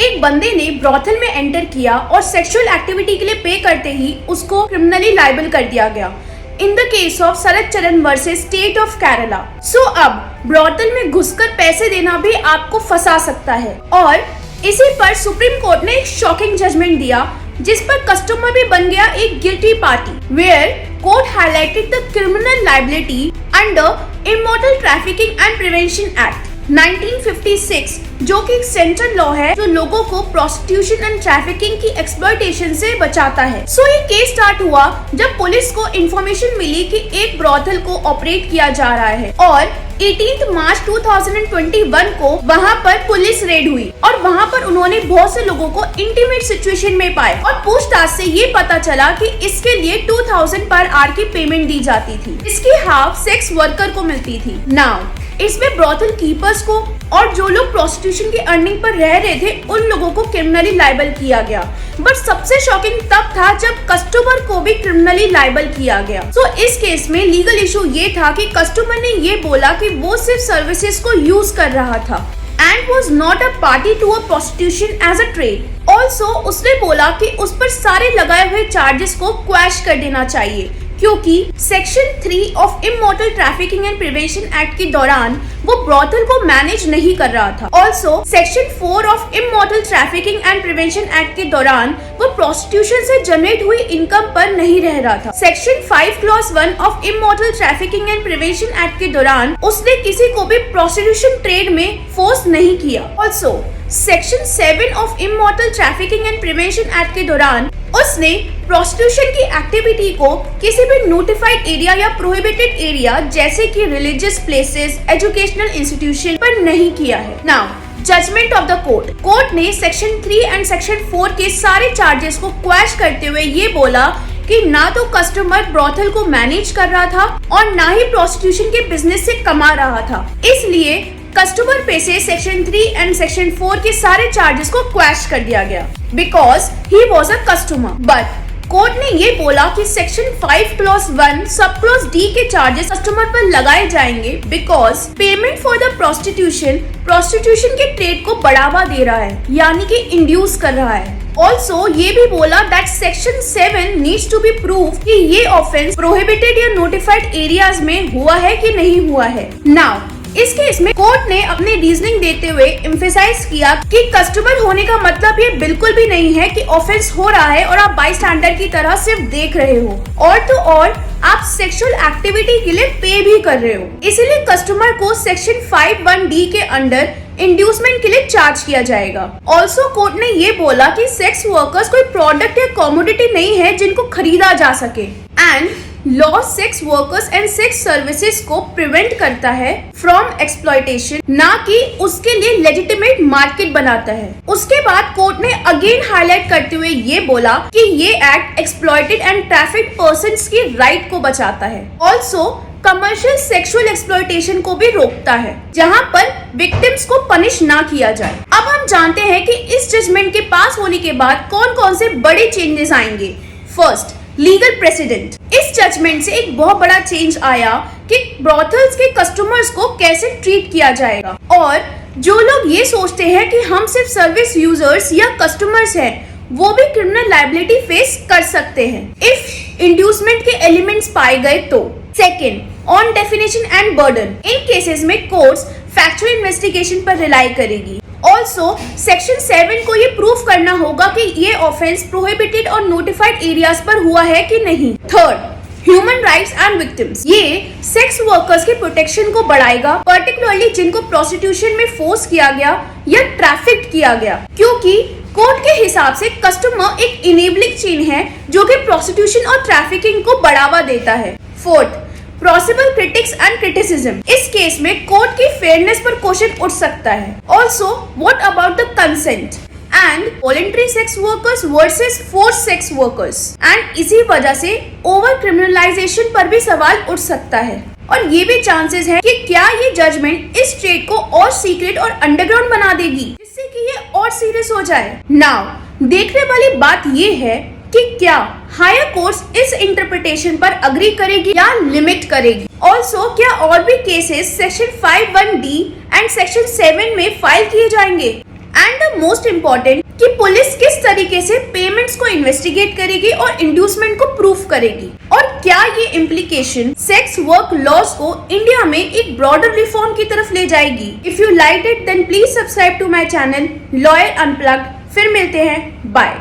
एक बंदे ने ब्रॉथल में एंटर किया और सेक्सुअल एक्टिविटी के लिए पे करते ही उसको क्रिमिनली लायबल कर दिया गया इन द केस ऑफ शरद चरण वर्सेस स्टेट ऑफ केरला। सो अब ब्रॉथल में घुसकर पैसे देना भी आपको फंसा सकता है। और इसी पर सुप्रीम कोर्ट ने एक शॉकिंग जजमेंट दिया जिस पर कस्टमर भी बन गया एक guilty party, where court highlighted the criminal liability under immoral trafficking and prevention act 1956, जो कि एक सेंट्रल लॉ है जो लोगों को प्रोस्टिट्यूशन एंड ट्रैफिकिंग की एक्सप्लॉयटेशन से बचाता है। सो ये केस स्टार्ट हुआ जब पुलिस को इंफॉर्मेशन मिली कि एक ब्रॉथल को ऑपरेट किया जा रहा है और 18 मार्च 2021 को वहाँ पर पुलिस रेड हुई और वहाँ पर उन्होंने बहुत से लोगों को इंटीमेट सिचुएशन में पाए और पूछताछ से ये पता चला कि इसके लिए 2000 पर आवर की पेमेंट दी जाती थी। इसकी हाफ सेक्स वर्कर को मिलती थी। नाउ इसमें ब्रॉथल कीपर्स को और जो लोग प्रोस्टिट्यूशन की अर्निंग पर रह रहे थे उन लोगों को क्रिमिनली लायबल किया गया। बट सबसे शॉकिंग तब था जब कस्टमर को भी क्रिमिनली लायबल किया गया। सो इस केस में लीगल इशू ये था कि कस्टमर ने ये बोला कि वो सिर्फ सर्विसेज को यूज कर रहा था and was not a party to a prostitution as a trade. Also उसने बोला कि उस पर सारे लगाए हुए चार्जेस को क्वैश कर देना चाहिए क्योंकि section 3 of immoral trafficking and prevention act के दौरान वो ब्रॉथल को मैनेज नहीं कर रहा था। Also section 4 of immoral trafficking and prevention act के दौरान वो प्रोस्टिट्यूशन से जनरेट हुई इनकम पर नहीं रह रहा था। Section 5 clause 1 of immoral trafficking and prevention act के दौरान उसने किसी को भी प्रोस्टिट्यूशन ट्रेड में फोर्स नहीं किया। Also section 7 of immoral trafficking and prevention act के दौरान उसने प्रोस्टिट्यूशन की एक्टिविटी को किसी भी नोटिफाइड एरिया या प्रोहिबिटेड एरिया जैसे कि रिलीजियस प्लेसेस, एजुकेशनल इंस्टीट्यूशन पर नहीं किया है। Now judgment of the court ने सेक्शन 3 एंड सेक्शन 4 के सारे चार्जेस को क्वैश करते हुए ये बोला कि ना तो कस्टमर ब्रॉथल को मैनेज कर रहा था और ना ही प्रोस्टिट्यूशन के बिजनेस से कमा रहा था, इसलिए कस्टमर पे से सेक्शन 3 एंड सेक्शन 4 के सारे चार्जेस को क्वैश कर दिया गया because he was a customer. But court ने ये बोला कि section 5 clause 1 sub clause D के चार्जेस कस्टमर पर लगाए जाएंगे because payment for the prostitution के ट्रेड को बढ़ावा दे रहा है, यानी कि इंड्यूस कर रहा है। ऑल्सो ये भी बोला that section 7 needs to be prove कि ये ऑफेंस प्रोहिबिटेड या नोटिफाइड एरियाज में हुआ है कि नहीं हुआ है। नाउ इस केस में कोर्ट ने अपनी रीजनिंग देते हुए एम्फेसाइज किया कि कस्टमर होने का मतलब ये बिल्कुल भी नहीं है कि ऑफेंस हो रहा है और आप बाई स्टैंडर की तरह सिर्फ देख रहे हो और तो और आप सेक्सुअल एक्टिविटी के लिए पे भी कर रहे हो। इसीलिए कस्टमर को सेक्शन 5(1)(d) के अंडर इंड्यूसमेंट के लिए चार्ज किया जाएगा। ऑल्सो कोर्ट ने ये बोला कि सेक्स वर्कर्स कोई प्रोडक्ट या कमोडिटी नहीं है जिनको खरीदा जा सके and law sex workers and sex services को प्रिवेंट करता है फ्रॉम एक्सप्लॉयटेशन, ना कि उसके लिए लेजिटिमेट मार्केट बनाता है। उसके बाद कोर्ट ने अगेन हाईलाइट करते हुए ये बोला कि ये act exploited and traffic persons की राइट को बचाता है। ऑल्सो कमर्शियल सेक्सुअल एक्सप्लॉयटेशन को भी रोकता है जहाँ पर विक्टिम्स को पनिश ना किया जाए। अब हम जानते हैं कि इस जजमेंट के पास होने के बाद कौन कौन से बड़े चेंजेस आएंगे। First, legal president. इस जजमेंट से एक बहुत बड़ा चेंज आया कि ब्रॉथल्स के कस्टमर्स को कैसे ट्रीट किया जाएगा और जो लोग ये सोचते हैं कि हम सिर्फ सर्विस यूजर्स या कस्टमर्स हैं वो भी क्रिमिनल लायबिलिटी फेस कर सकते हैं इफ इंड्यूसमेंट के एलिमेंट्स पाए गए तो। Second, on definition and burden. In cases में कोर्ट्स फैक्चुअल इन्वेस्टिगेशन पर रिलाई करेगी। ऑल्सो सेक्शन 7 को ये प्रूफ करना होगा कि ये ऑफेंस प्रोहिबिटेड और नोटिफाइड एरियाज पर हुआ है कि नहीं। Third, human rights and victims. ये सेक्स वर्कर्स के प्रोटेक्शन को बढ़ाएगा, पर्टिकुलरली जिनको प्रोस्टिट्यूशन में फोर्स किया गया या ट्रैफिक किया गया, क्योंकि कोर्ट के हिसाब से कस्टमर एक इनेबलिंग चेन है जो कि प्रोस्टिट्यूशन और ट्रैफिकिंग को बढ़ावा देता है। Fourth, possible critics and criticism. इस केस में कोर्ट की फेयरनेस पर क्वेश्चन उठ सकता है। Also what about the consent and voluntary sex workers versus force sex workers and इसी वजह से ओवर क्रिमिनलाइजेशन पर भी सवाल उठ सकता है और ये भी चांसेस है कि क्या ये जजमेंट इस ट्रेड को और सीक्रेट और अंडरग्राउंड बना देगी जिससे कि ये और सीरियस हो जाए। नाउ देखने वाली बात ये है कि क्या हायर कोर्ट्स इस इंटरप्रिटेशन पर अग्री करेगी या लिमिट करेगी। ऑल्सो क्या और भी cases section 5(1)(d) and section 7 में फाइल किए जाएंगे एंड द मोस्ट इम्पोर्टेंट कि पुलिस किस तरीके से पेमेंट्स को इन्वेस्टिगेट करेगी और इंड्यूसमेंट को प्रूफ करेगी, और क्या ये इम्प्लीकेशन सेक्स वर्क लॉज को इंडिया में एक ब्रॉडर रिफॉर्म की तरफ ले जाएगी। If you like it then please subscribe to my channel lawyer unplugged. फिर मिलते हैं, बाय।